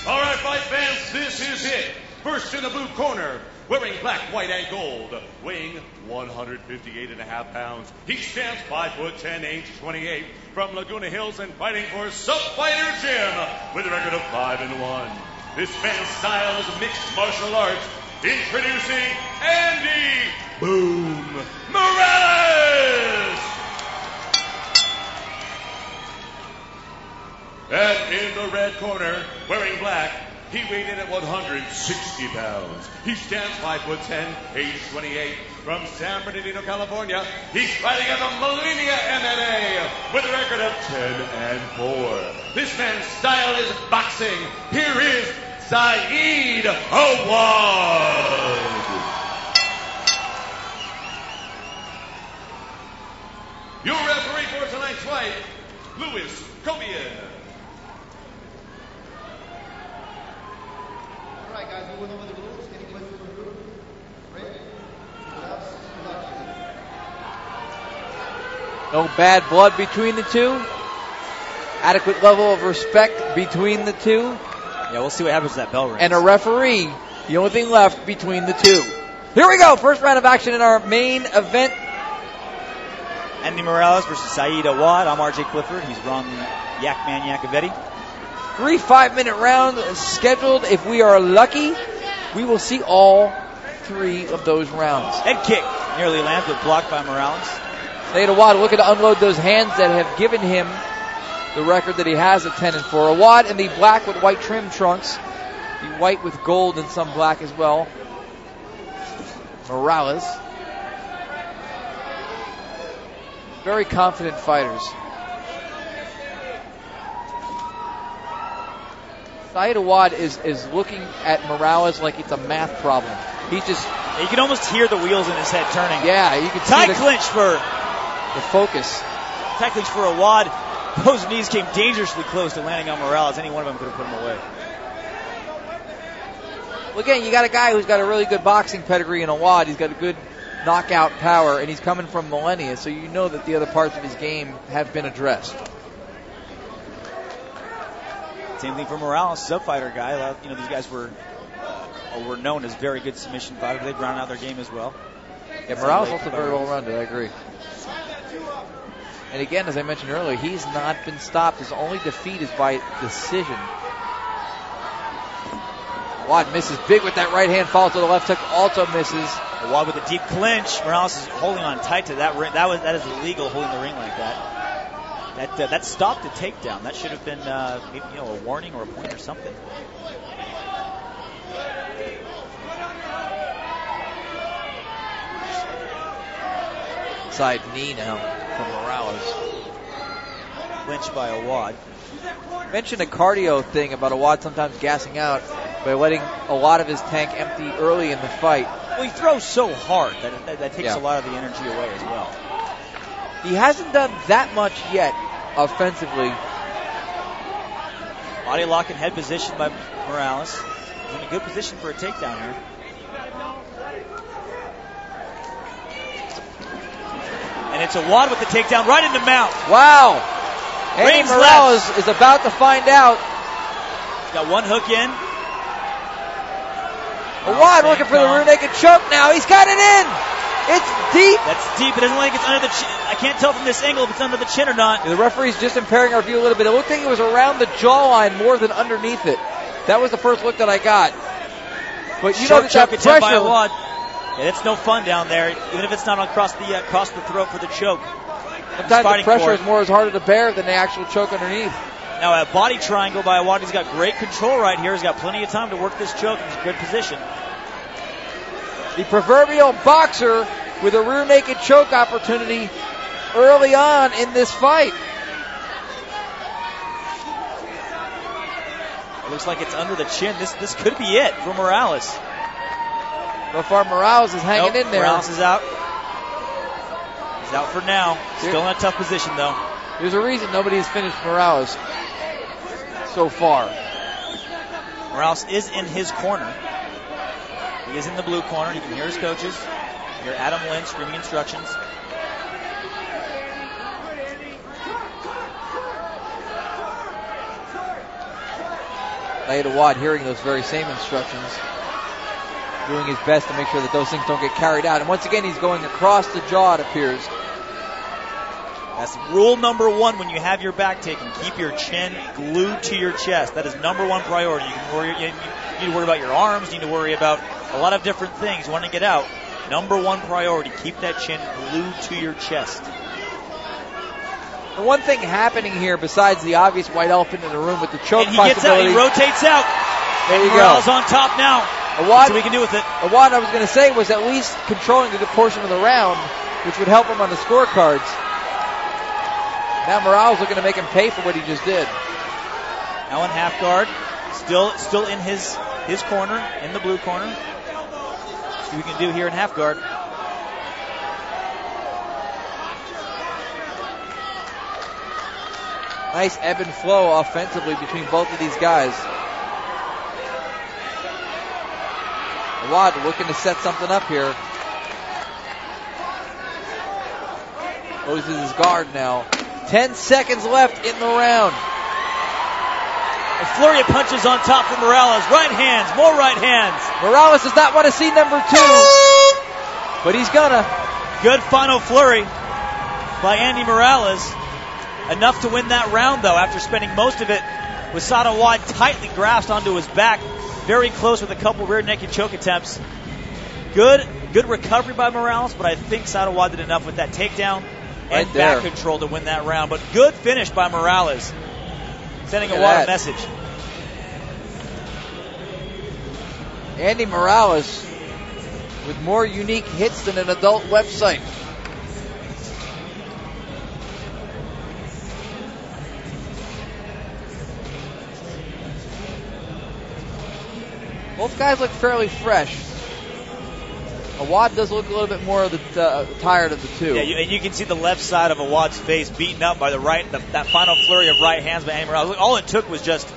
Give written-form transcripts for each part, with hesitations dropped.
All right, fight fans, this is it. First in the blue corner, wearing black, white, and gold, weighing 158.5 pounds. He stands 5'10", age 28, from Laguna Hills and fighting for Sub-Fighter Gym with a record of 5-1. This man's style is mixed martial arts. Introducing Andy Boom Morales! And in the red corner, wearing black, he weighed in at 160 pounds. He stands 5'10", age 28, from San Bernardino, California. He's fighting at the Millennia MMA with a record of 10-4. This man's style is boxing. Here is Saad Awad. Your referee for tonight's fight, Louis Cobian. All right, guys, we went over the rules. Any questions from the group? Ready? No bad blood between the two. Adequate level of respect between the two. Yeah, we'll see what happens to that bell ring. And a referee, the only thing left between the two. Here we go. First round of action in our main event. Andy Morales versus Saad Awad. I'm RJ Clifford. He's Ron Yakman Yakovetti. 3 5-minute rounds scheduled. If we are lucky, we will see all 3 of those rounds. Head kick nearly lands, but blocked by Morales. Saad Awad looking to unload those hands that have given him the record that he has at 10-4. Awad in the black with white trim trunks. The white with gold and some black as well. Morales. Very confident fighters. Saad Awad is looking at Morales like it's a math problem. You can almost hear the wheels in his head turning. Yeah, you can see Tie clinch for the focus. Tie clinch for Awad. Those knees came dangerously close to landing on Morales. Any one of them could have put him away. Well, again, you got a guy who's got a really good boxing pedigree in Awad. He's got a good knockout power, and he's coming from Millennia, so you know that the other parts of his game have been addressed. Same thing for Morales, sub-fighter guy. You know, these guys were known as very good submission fighters. They've rounded out their game as well. Yeah, Morales also very well-rounded, I agree. And again, as I mentioned earlier, he's not been stopped. His only defeat is by decision. Awad misses big with that right hand, falls to the left hook, also misses. Awad with a deep clinch. Morales is holding on tight to that ring. That is illegal, holding the ring like that. That stopped the takedown. That should have been maybe, a warning or a point or something. Side knee now from Morales. Clinch by Awad. Mentioned a cardio thing about Awad sometimes gassing out by letting a lot of his tank empty early in the fight. Well, he throws so hard that takes a lot of the energy away as well. He hasn't done that much yet offensively. Body lock and head position by Morales. He's in a good position for a takedown here. And it's Awad with the takedown right in the mouth. Wow. Andy Morales is about to find out. He's got one hook in. Awad looking for the rear naked choke now. He's got it in. It's deep. That's deep. It doesn't look like it's under the chin. I can't tell from this angle if it's under the chin or not. The referee's just impairing our view a little bit. It looked like it was around the jawline more than underneath it. That was the first look that I got. But you know that pressure by Awad. Yeah, it's no fun down there, even if it's not across the throat for the choke. Sometimes the pressure is harder to bear than the actual choke underneath. Now a body triangle by Awad. He's got great control right here. He's got plenty of time to work this choke. He's in good position. The proverbial boxer with a rear naked choke opportunity early on in this fight. It looks like it's under the chin. This could be it for Morales. So far, Morales is hanging in there. Morales is out. He's out for now. Still in a tough position, though. There's a reason nobody has finished Morales so far. Morales is in his corner. He is in the blue corner. You can hear his coaches. You hear Adam Lynch screaming instructions. Saad Awad hearing those very same instructions, doing his best to make sure that those things don't get carried out. And once again, he's going across the jaw, it appears. That's rule number one when you have your back taken. Keep your chin glued to your chest. That is number one priority. You need to worry about your arms. You need to worry about a lot of different things. You want to get out. Number one priority, keep that chin glued to your chest. The one thing happening here, besides the obvious white elephant in the room with the choke and he gets out, he rotates out. There you Morales go. On top now. Awad, so we can do with it. Awad, I was going to say, was at least controlling a good portion of the round, which would help him on the scorecards. Now Morales looking to make him pay for what he just did. Now in half guard, still in his corner, in the blue corner. See what we can do here in half guard. Nice ebb and flow offensively between both of these guys. Awad looking to set something up here. Closes his guard now. 10 seconds left in the round. A flurry of punches on top for Morales. Right hands, more right hands. Morales does not want to see number 2, but he's gonna. Good final flurry by Andy Morales. Enough to win that round, though, after spending most of it with Saad Awad tightly grasped onto his back. Very close with a couple rear naked choke attempts. Good recovery by Morales, but I think Saad Awad did enough with that takedown and right there. Back control to win that round. But good finish by Morales, sending Awad a message. Andy Morales with more unique hits than an adult website. Both guys look fairly fresh. Awad does look a little bit more of the tired of the two. Yeah, and you can see the left side of Awad's face beaten up by the right. That final flurry of right hands by Andy Morales. All it took was just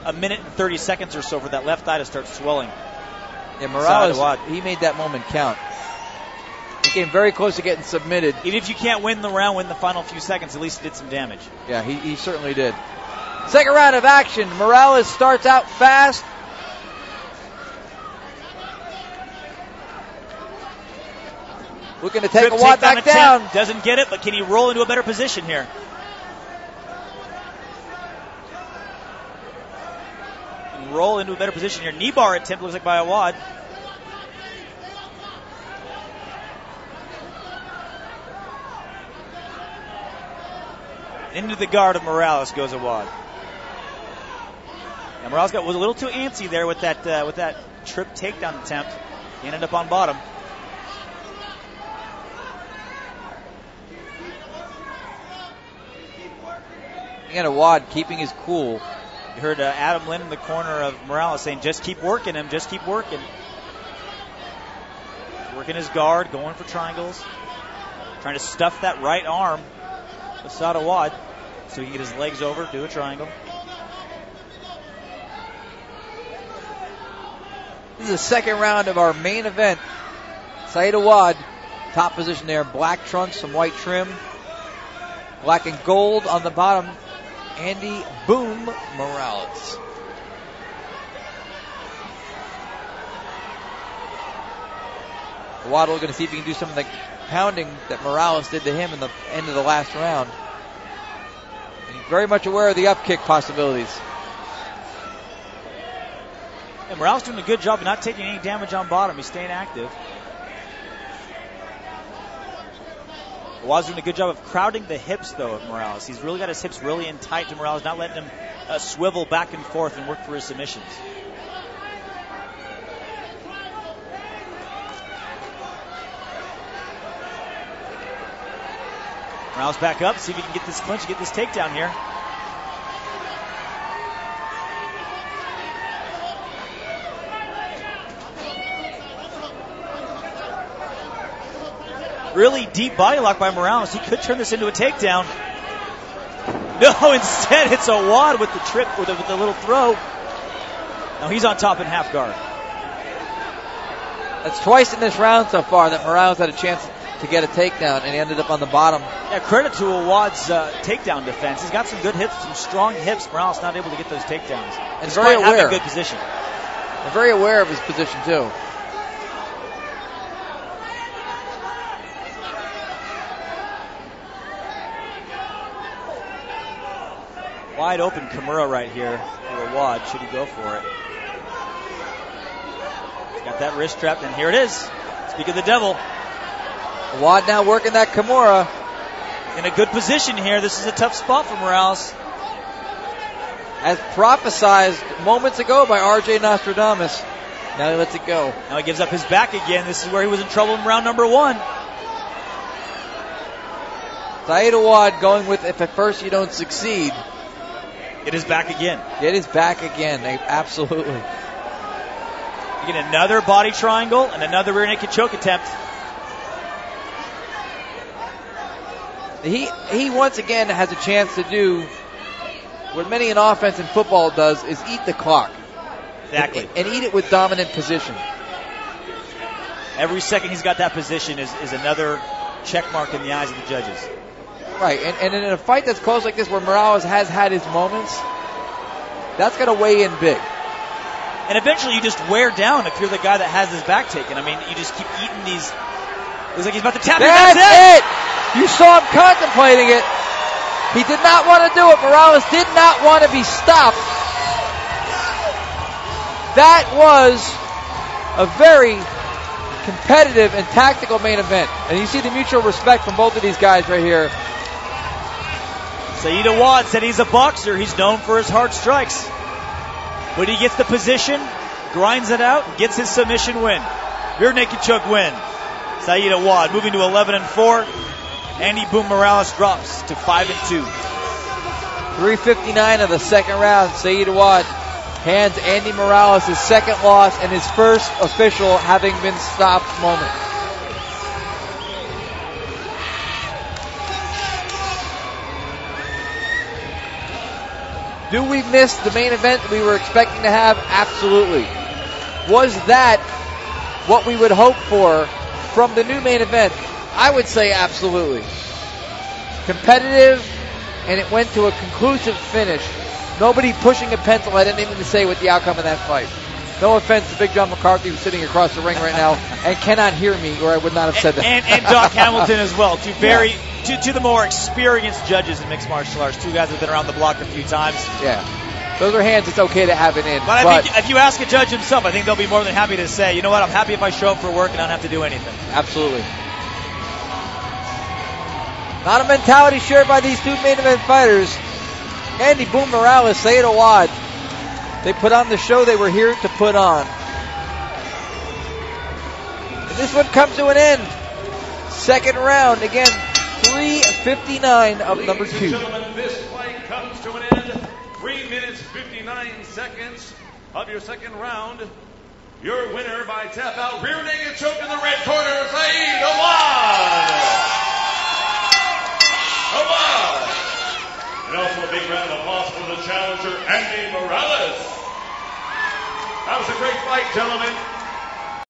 a minute and 30 seconds or so for that left thigh to start swelling. Yeah, Morales, he made that moment count. He came very close to getting submitted. Even if you can't win the round, win the final few seconds, at least he did some damage. Yeah, he certainly did. Second round of action. Morales starts out fast. Looking to take Awad back down. Doesn't get it, but can he roll into a better position here? Roll into a better position here. Knee bar attempt looks like by Awad. Into the guard of Morales goes Awad. And Morales was a little too antsy there with that trip takedown attempt. He ended up on bottom. Again, Awad keeping his cool. You heard Adam Lynn in the corner of Morales saying, just keep working him, just keep working. Working his guard, going for triangles. Trying to stuff that right arm with Saad Awad so he can get his legs over, do a triangle. This is the second round of our main event. Saad Awad, top position there, black trunks, some white trim. Black and gold on the bottom. Andy Boom Morales. Awad looking to see if he can do some of the pounding that Morales did to him in the end of the last round. And he's very much aware of the up kick possibilities. And Morales doing a good job of not taking any damage on bottom. He's staying active. Awad's doing a good job of crowding the hips, though, of Morales. He's really got his hips really in tight to Morales, not letting him swivel back and forth and work for his submissions. Morales back up, see if he can get this clinch, get this takedown here. Really deep body lock by Morales. He could turn this into a takedown. No, instead it's Awad with the trip, with the little throw. Now he's on top in half guard. That's twice in this round so far that Morales had a chance to get a takedown, and he ended up on the bottom. Yeah, credit to Awad's takedown defense. He's got some good hips, some strong hips. Morales not able to get those takedowns. And very aware. Having a good position. And very aware of his position, too. Wide open Kimura right here for Awad, should he go for it. He's got that wrist trapped, and here it is. Speak of the devil. Awad now working that Kimura. In a good position here. This is a tough spot for Morales. As prophesized moments ago by RJ Nostradamus. Now he lets it go. Now he gives up his back again. This is where he was in trouble in round number 1. Saad Awad going with, if at first you don't succeed, get his back again. Get his back again. Absolutely. You get another body triangle and another rear naked choke attempt. He once again has a chance to do what many an offense in football does, is eat the clock. Exactly. And eat it with dominant position. Every second he's got that position is another check mark in the eyes of the judges. Right, and in a fight that's close like this where Morales has had his moments, that's going to weigh in big. And eventually you just wear down if you're the guy that has his back taken. I mean, you just keep eating these. Looks like he's about to tap. That's it! You saw him contemplating it. He did not want to do it. Morales did not want to be stopped. That was a very competitive and tactical main event. And you see the mutual respect from both of these guys right here. Saad Awad said he's a boxer. He's known for his hard strikes. But he gets the position, grinds it out, gets his submission win. Rear naked choke win. Saad Awad moving to 11-4. Andy Boom Morales drops to 5-2. 3:59 of the second round. Saad Awad hands Andy Morales his second loss and his first official having been stopped moment. Do we miss the main event we were expecting to have? Absolutely. Was that what we would hope for from the new main event? I would say absolutely. Competitive, and it went to a conclusive finish. Nobody pushing a pencil had anything to say with the outcome of that fight. No offense to Big John McCarthy, who's sitting across the ring right now and cannot hear me, or I would not have said that. And Doc Hamilton as well. To the more experienced judges in mixed martial arts. Two guys that have been around the block a few times. Yeah. Those are hands it's okay to have it in. But I think if you ask a judge himself, I think they'll be more than happy to say, you know what, I'm happy if I show up for work and I don't have to do anything. Absolutely. Not a mentality shared by these two main event fighters. Andy Boom Morales, Saad Awad. They put on the show they were here to put on. And this one comes to an end. Second round, again, 3:59 of number 2. Ladies and gentlemen, this fight comes to an end. 3 minutes, 59 seconds of your second round. Your winner by tap out, rear naked choke in the red corner, Saad Awad. And also a big round of applause for the challenger, Andy Morales. That was a great fight, gentlemen.